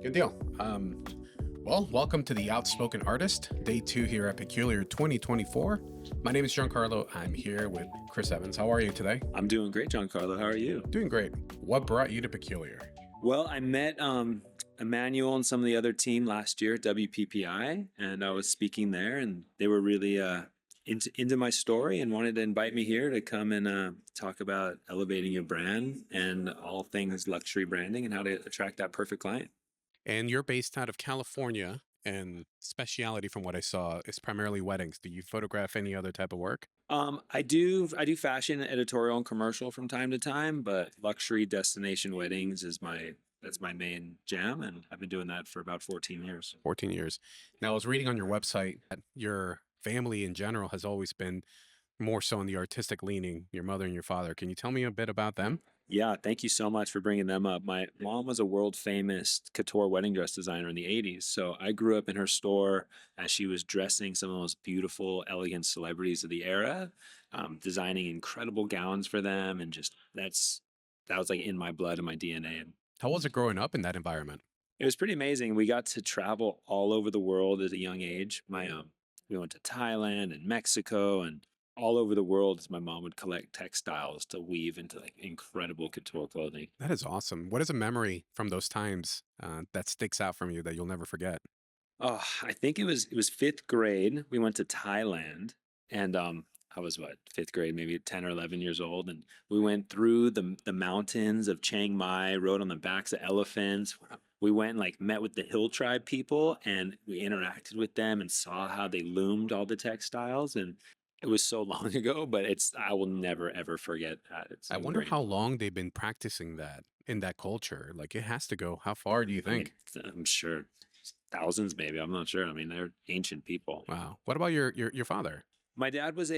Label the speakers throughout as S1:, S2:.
S1: Good deal. Well, welcome to the Outspoken Artist, day two here at Peculiar 2024. My name is Giancarlo. I'm here with Chris Evans. How are you today?
S2: I'm doing great, Giancarlo. How are you?
S1: Doing great. What brought you to Peculiar?
S2: Well, I met Emmanuel and some of the other team last year at WPPI, and I was speaking there, and they were really into my story and wanted to invite me here to come and talk about elevating your brand and all things luxury branding and how to attract that perfect client.
S1: And you're based out of California, and speciality from what I saw is primarily weddings. Do you photograph any other type of work?
S2: I do fashion, editorial, and commercial from time to time, but luxury destination weddings is that's my main jam, and I've been doing that for about 14 years.
S1: 14 years. Now, I was reading on your website that your family in general has always been more so in the artistic leaning, your mother and your father. Can you tell me a bit about them?
S2: Yeah, thank you so much for bringing them up. My mom was a world famous couture wedding dress designer in the 80s. So I grew up in her store as she was dressing some of the most beautiful, elegant celebrities of the era, designing incredible gowns for them. And just that was like in my blood and my DNA. And
S1: How was it growing up in that environment?
S2: it was pretty amazing. We got to travel all over the world at a young age. We went to Thailand and Mexico and all over the world as my mom would collect textiles to weave into like incredible couture clothing.
S1: That is awesome. What is a memory from those times that sticks out from you that you'll never forget?
S2: Oh, I think it was fifth grade. We went to Thailand, and I was what, fifth grade, maybe 10 or 11 years old, and we went through the mountains of Chiang Mai, rode on the backs of elephants. We went and like met with the hill tribe people, and we interacted with them and saw how they loomed all the textiles. And it was so long ago, but I will never ever forget that. It's
S1: I wonder
S2: ingrained.
S1: how long they've been practicing that in that culture. Like it has to go. How far do you
S2: I mean,
S1: think?
S2: I'm sure thousands, maybe. I'm not sure. I mean, they're ancient people.
S1: Wow. What about your father?
S2: My dad was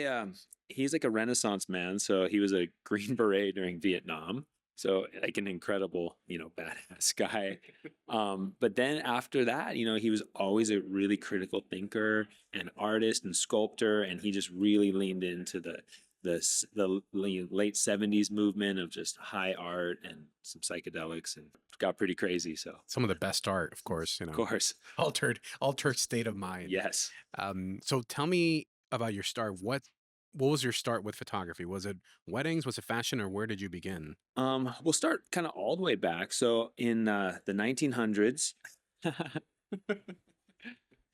S2: he's like a Renaissance man. So he was a Green Beret during Vietnam. So like an incredible, badass guy. But then after that, he was always a really critical thinker and artist and sculptor. And he just really leaned into the late 70s movement of just high art and some psychedelics and got pretty crazy. So
S1: Some of the best art, of course,
S2: of course,
S1: altered state of mind.
S2: yes.
S1: So tell me about your start. What was your start with photography? Was it weddings? Was it fashion, or where did you begin?
S2: We'll start kind of all the way back. So in the 1900s,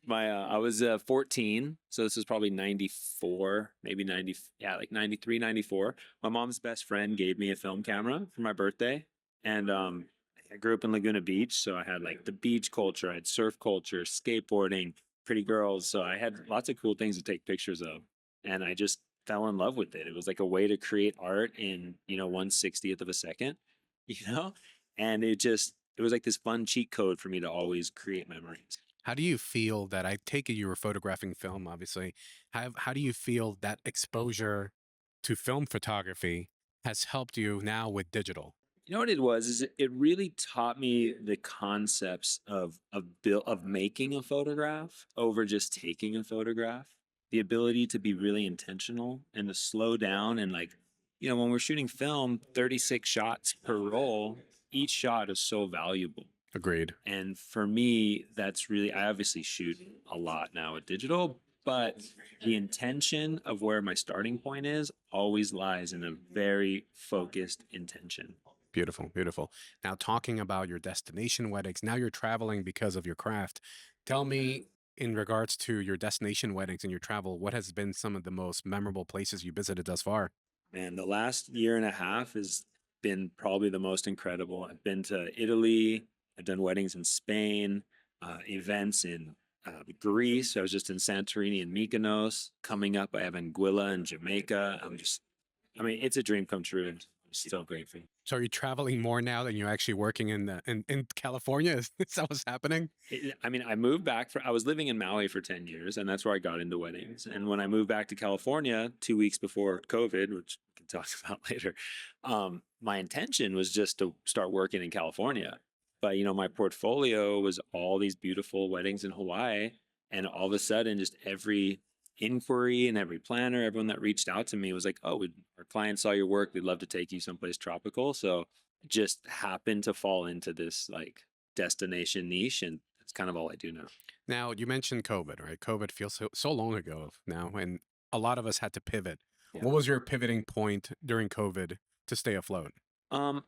S2: I was 14, so this is probably 94, maybe 90, yeah, like 93, 94. My mom's best friend gave me a film camera for my birthday, and I grew up in Laguna Beach, so I had like the beach culture, I had surf culture, skateboarding, pretty girls, so I had lots of cool things to take pictures of, and I just fell in love with it. It was like a way to create art in 1/60th of a second, you know, and it was like this fun cheat code for me to always create memories.
S1: How do you feel that I take it you were photographing film, obviously. How do you feel that exposure to film photography has helped you now with digital?
S2: You know what it was is it really taught me the concepts of making a photograph over just taking a photograph. The ability to be really intentional and to slow down and like, when we're shooting film, 36 shots per roll, each shot is so valuable.
S1: Agreed.
S2: And for me, that's really, I obviously shoot a lot now with digital, but the intention of where my starting point is always lies in a very focused intention.
S1: Beautiful, beautiful. Now, talking about your destination weddings, now you're traveling because of your craft. Tell me, in regards to your destination weddings and your travel, what has been some of the most memorable places you visited thus far?
S2: Man, the last year and a half has been probably the most incredible. I've been to Italy, I've done weddings in Spain, events in Greece. I was just in Santorini and Mykonos. Coming up, I have Anguilla in Jamaica. I mean, it's a dream come true. And I'm so grateful.
S1: So, are you traveling more now than you're actually working in California? Is that what's happening?
S2: I mean, I was living in Maui for 10 years, and that's where I got into weddings. And when I moved back to California 2 weeks before COVID, which we can talk about later, my intention was just to start working in California. But, my portfolio was all these beautiful weddings in Hawaii. And all of a sudden, just every inquiry and every planner, everyone that reached out to me was like, oh, our client saw your work. We'd love to take you someplace tropical. So it just happened to fall into this like destination niche, and that's kind of all I do now.
S1: Now, you mentioned COVID, right? COVID feels so long ago now, and a lot of us had to pivot.
S2: Yeah.
S1: What was your pivoting point during COVID to stay afloat?
S2: Um,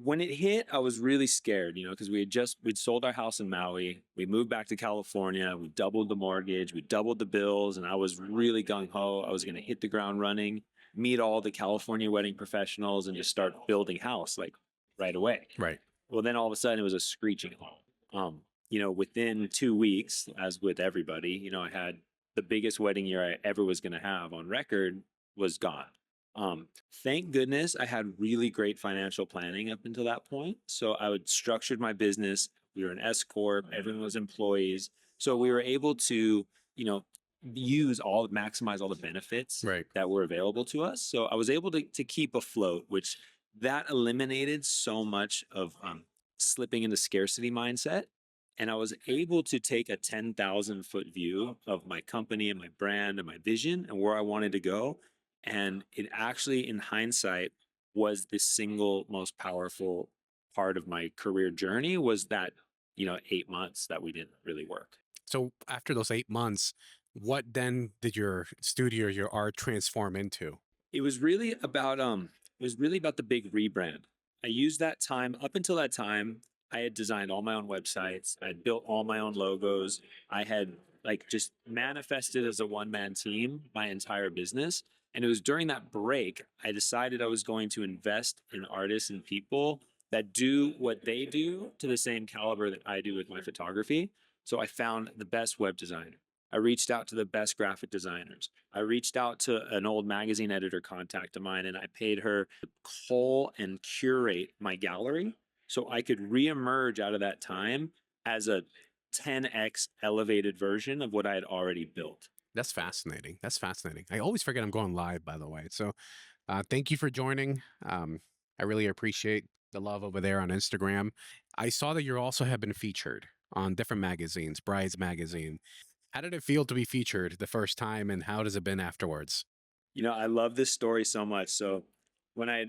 S2: when it hit, I was really scared, because we'd sold our house in Maui. We moved back to California. We doubled the mortgage, we doubled the bills, and I was really gung ho. I was going to hit the ground running, meet all the California wedding professionals, and just start building house like right away.
S1: Right.
S2: Well, then all of a sudden it was a screeching halt. Within 2 weeks, as with everybody, I had the biggest wedding year I ever was going to have on record was gone. Thank goodness I had really great financial planning up until that point. So I would structured my business. We were an S corp. Everyone was employees. So we were able to, you know, maximize all the benefits
S1: Right.
S2: that were available to us. So I was able to keep afloat, which that eliminated so much of slipping into scarcity mindset. And I was able to take a 10,000-foot view of my company and my brand and my vision and where I wanted to go. And it actually, in hindsight, was the single most powerful part of my career journey was that, 8 months that we didn't really work.
S1: So after those 8 months, what then did your studio, your art transform into?
S2: It was really about the big rebrand. I used that time up until that time. I had designed all my own websites. I had built all my own logos. I had like just manifested as a one-man team my entire business. And it was during that break I decided I was going to invest in artists and people that do what they do to the same caliber that I do with my photography. So I found the best web designer. I reached out to the best graphic designers. I reached out to an old magazine editor contact of mine and I paid her to cull and curate my gallery so I could reemerge out of that time as a 10x elevated version of what I had already built.
S1: That's fascinating. That's fascinating. I always forget I'm going live, by the way. So thank you for joining. I really appreciate the love over there on Instagram. I saw that you also have been featured on different magazines, Brides Magazine. How did it feel to be featured the first time, and how has it been afterwards?
S2: I love this story so much. So when I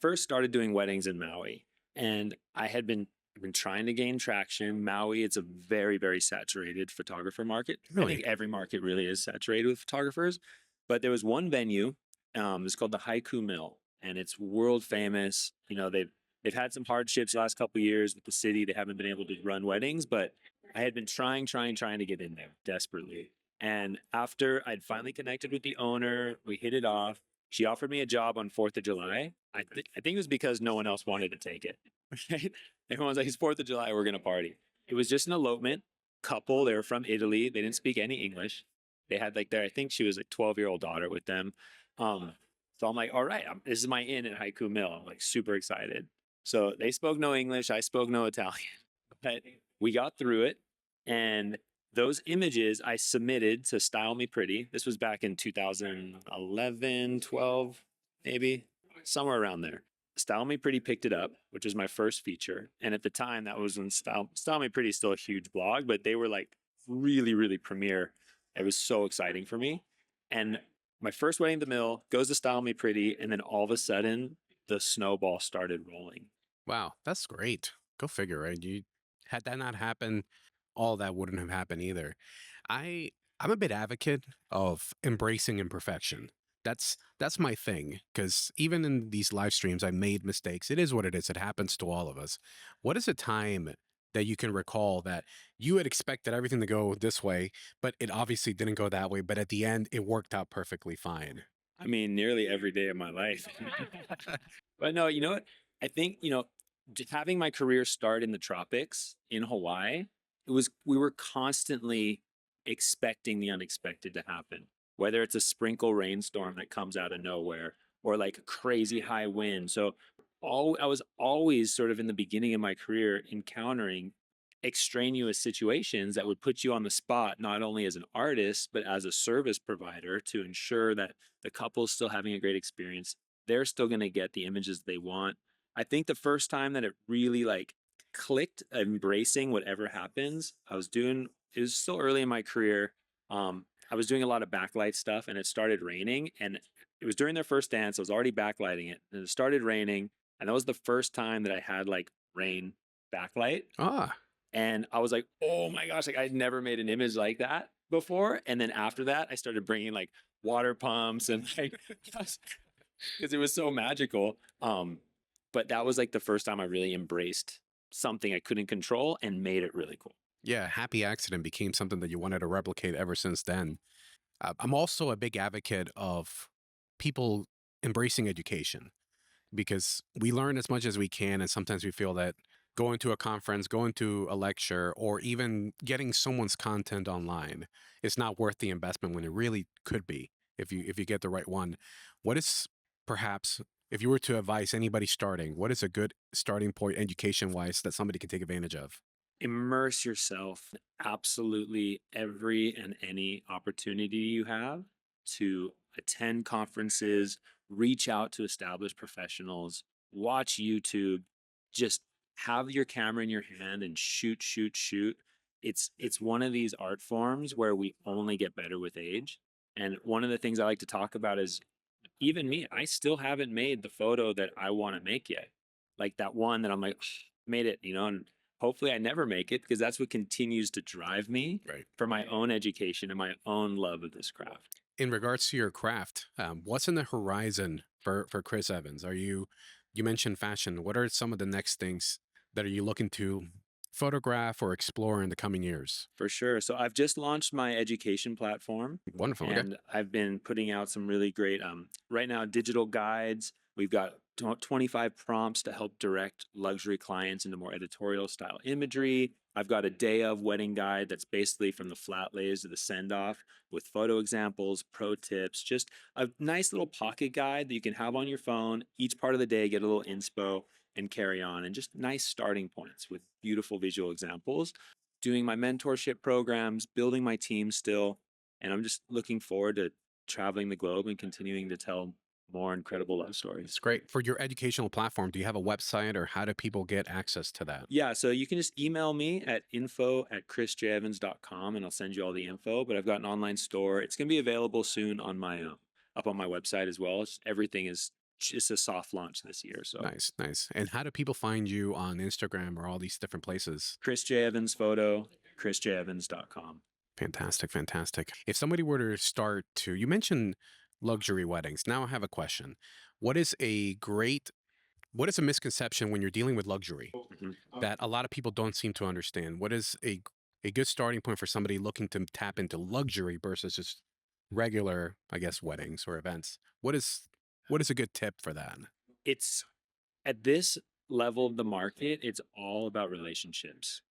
S2: first started doing weddings in Maui, and I had been trying to gain traction. Maui, it's a very, very saturated photographer market. I
S1: Really?
S2: think every market really is saturated with photographers. But there was one venue, it's called the Haiku Mill, and it's world famous. They've had some hardships the last couple of years with the city. They haven't been able to run weddings, but I had been trying to get in there desperately. And after I'd finally connected with the owner, we hit it off. She offered me a job on 4th of July. I think it was because no one else wanted to take it. Right? Everyone's like, it's 4th of July, we're going to party. It was just an elopement couple. They were from Italy. They didn't speak any English. They had I think she was a 12-year-old daughter with them. So I'm like, all right, this is my in at Haiku Mill. I'm like super excited. So they spoke no English. I spoke no Italian, but we got through it. And those images I submitted to Style Me Pretty. This was back in 2011, 12, maybe somewhere around there. Style Me Pretty picked it up, which was my first feature. And at the time, that was when Style Me Pretty is still a huge blog, but they were like really, really premier. It was so exciting for me. And my first wedding at the mill goes to Style Me Pretty. And then all of a sudden, the snowball started rolling.
S1: Wow, that's great. Go figure, right? You had that not happen, all that wouldn't have happened either. I I'm a bit advocate of embracing imperfection. That's my thing because even in these live streams, I made mistakes. It is what it is. It happens to all of us. What is a time that you can recall that you had expected everything to go this way, but it obviously didn't go that way, but at the end it worked out perfectly fine?
S2: I mean, nearly every day of my life. But no, you know what? I think, just having my career start in the tropics in Hawaii, we were constantly expecting the unexpected to happen, whether it's a sprinkle rainstorm that comes out of nowhere or like a crazy high wind. So I was always sort of in the beginning of my career encountering extraneous situations that would put you on the spot, not only as an artist, but as a service provider to ensure that the couple's still having a great experience. They're still going to get the images they want. I think the first time that it really like clicked, embracing whatever happens, it was still early in my career. I was doing a lot of backlight stuff and it started raining. And it was during their first dance. I was already backlighting it and it started raining. And that was the first time that I had like rain backlight.
S1: Ah,
S2: And I was like, oh my gosh, like I'd never made an image like that before. And then after that, I started bringing like water pumps and like, because it was so magical. But that was like the first time I really embraced something I couldn't control and made it really cool.
S1: yeah, happy accident became something that you wanted to replicate ever since then. I'm also a big advocate of people embracing education because we learn as much as we can. And sometimes we feel that going to a conference, going to a lecture, or even getting someone's content online is not worth the investment when it really could be if you get the right one. What is perhaps if you were to advise anybody starting, what is a good starting point education wise that somebody can take advantage of?
S2: Immerse yourself in absolutely every and any opportunity you have to attend conferences, reach out to established professionals, watch YouTube, just have your camera in your hand and shoot, shoot, shoot. It's one of these art forms where we only get better with age. And one of the things I like to talk about is even me, I still haven't made the photo that I want to make yet. Like that one that I'm like, made it, and hopefully I never make it because that's what continues to drive me
S1: Right.
S2: for my own education and my own love of this craft.
S1: In regards to your craft, what's in the horizon for Chris Evans? You mentioned fashion. What are some of the next things that are you looking to photograph or explore in the coming years?
S2: For sure. So I've just launched my education platform
S1: Wonderful. Okay.
S2: and I've been putting out some really great right now digital guides. We've got 25 prompts to help direct luxury clients into more editorial style imagery. I've got a day of wedding guide that's basically from the flat lays to the send off with photo examples, pro tips, just a nice little pocket guide that you can have on your phone each part of the day, get a little inspo and carry on, and just nice starting points with beautiful visual examples. Doing my mentorship programs, building my team still, and I'm just looking forward to traveling the globe and continuing to tell more incredible love
S1: It's
S2: stories.
S1: great. For your educational platform, do you have a website or how do people get access to that?
S2: Yeah, so you can just email me at info@chrisjevans.com and I'll send you all the info. But I've got an online store. It's going to be available soon on my up on my website as well. Everything is just a soft launch this year. So
S1: Nice, nice. And how do people find you on Instagram or all these different places?
S2: Chris J. Evans photo, chrisjevans.com.
S1: Fantastic, fantastic. If somebody were to start to, you mentioned luxury weddings. Now I have a question. What is a great, what is a misconception when you're dealing with luxury
S2: Mhm.
S1: that a lot of people don't seem to understand? What is a good starting point for somebody looking to tap into luxury versus just regular, I guess, weddings or events? What is a good tip for that?
S2: It's at this level of the market, it's all about relationships.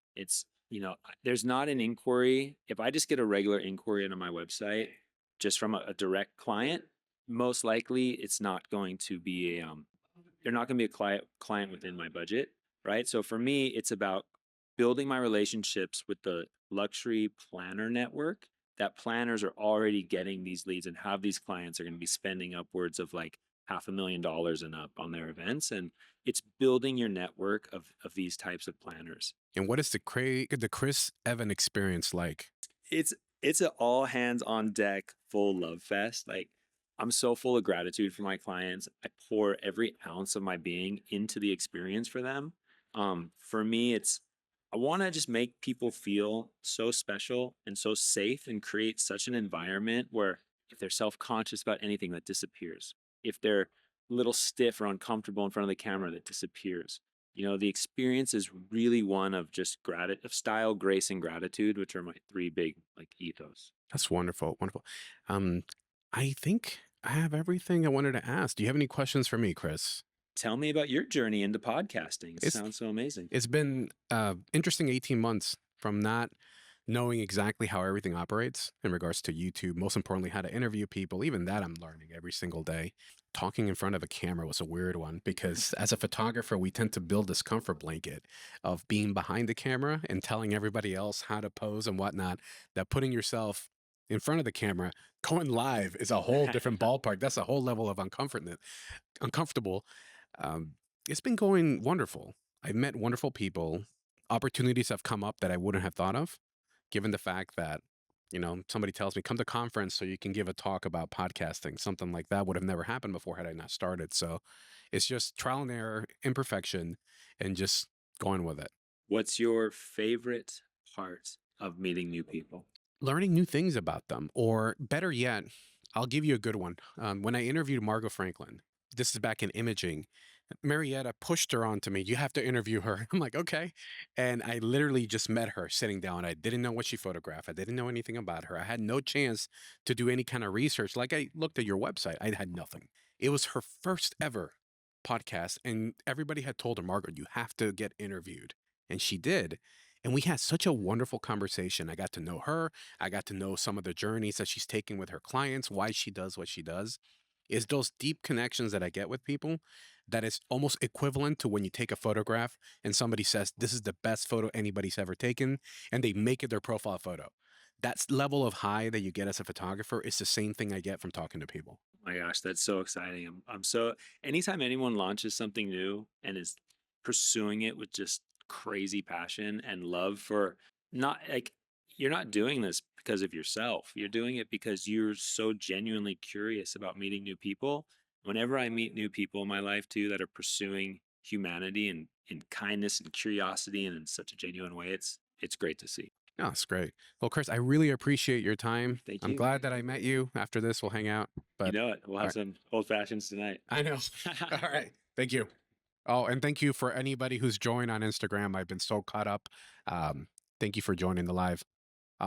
S2: There's not an inquiry. If I just get a regular inquiry into my website, just from a direct client, most likely it's not going to be they're not going to be a client within my budget, right? So for me, it's about building my relationships with the luxury planner network. That planners are already getting these leads and have these clients are going to be spending upwards of like $500,000 and up on their events, and it's building your network of these types of planners.
S1: And what is the Chris Evan experience like?
S2: It's an all hands on deck full love fest. Like I'm so full of gratitude for my clients. I pour every ounce of my being into the experience for them. For me, it's I want to just make people feel so special and so safe and create such an environment where if they're self-conscious about anything, that disappears. If they're a little stiff or uncomfortable in front of the camera, that disappears. The experience is really one of just of style, grace, and gratitude, which are my three big like ethos.
S1: That's wonderful, wonderful. Um, I think I have everything I wanted to ask. Do you have any questions for me, Chris?
S2: Tell me about your journey into podcasting. It
S1: It's
S2: sounds so amazing.
S1: it's been interesting 18 months from not knowing exactly how everything operates in regards to YouTube. Most importantly, how to interview people. Even that I'm learning every single day. Talking in front of a camera was a weird one because as a photographer, we tend to build this comfort blanket of being behind the camera and telling everybody else how to pose and whatnot. That putting yourself in front of the camera, going live is a whole different ballpark. That's a whole level of uncomfortable. Um, it's been going wonderful. I've met wonderful people. Opportunities have come up that I wouldn't have thought of, given the fact that, somebody tells me, come to conference so you can give a talk about podcasting. Something like that would have never happened before had I not started. So it's just trial and error, imperfection, and just going with it.
S2: What's your favorite part of meeting new people?
S1: Learning new things about them, or better yet, I'll give you a good one. When I interviewed Margot Franklin, this is back in imaging, Marietta pushed her onto me. You have to interview her. I'm like, okay. And I literally just met her sitting down. I didn't know what she photographed. I didn't know anything about her. I had no chance to do any kind of research. Like I looked at your website, I had nothing. It was her first ever podcast. And everybody had told her, Margaret, you have to get interviewed. And she did. And we had such a wonderful conversation. I got to know her. I got to know some of the journeys that she's taking with her clients, why she does what she does. Is those deep connections that I get with people that is almost equivalent to when you take a photograph and somebody says, this is the best photo anybody's ever taken, and they make it their profile photo. That level of high that you get as a photographer is the same thing I get from talking to people.
S2: Oh my gosh, that's so exciting. I'm so, anytime anyone launches something new and is pursuing it with just crazy passion and love for, not like, you're not doing this because of yourself. You're doing it because you're so genuinely curious about meeting new people. Whenever I meet new people in my life too that are pursuing humanity and in kindness and curiosity and in such a genuine way, it's great to see.
S1: Oh, that's great. Well, Chris, I really appreciate your time.
S2: Thank
S1: I'm
S2: you.
S1: glad that I met you. After this, we'll hang out.
S2: You
S1: But
S2: know it. We'll
S1: all
S2: have
S1: right.
S2: some old fashions tonight.
S1: I know. All right. Thank you. Oh, and thank you for anybody who's joined on Instagram. I've been so caught up. Um, Thank you for joining the live.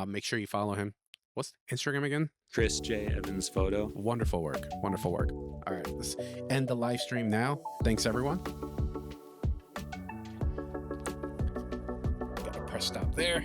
S1: Make sure you follow him. What's Instagram again?
S2: Chris J. Evans Photo.
S1: Wonderful work. Wonderful work. All right. Let's end the live stream now. Thanks, everyone. Gotta press stop there.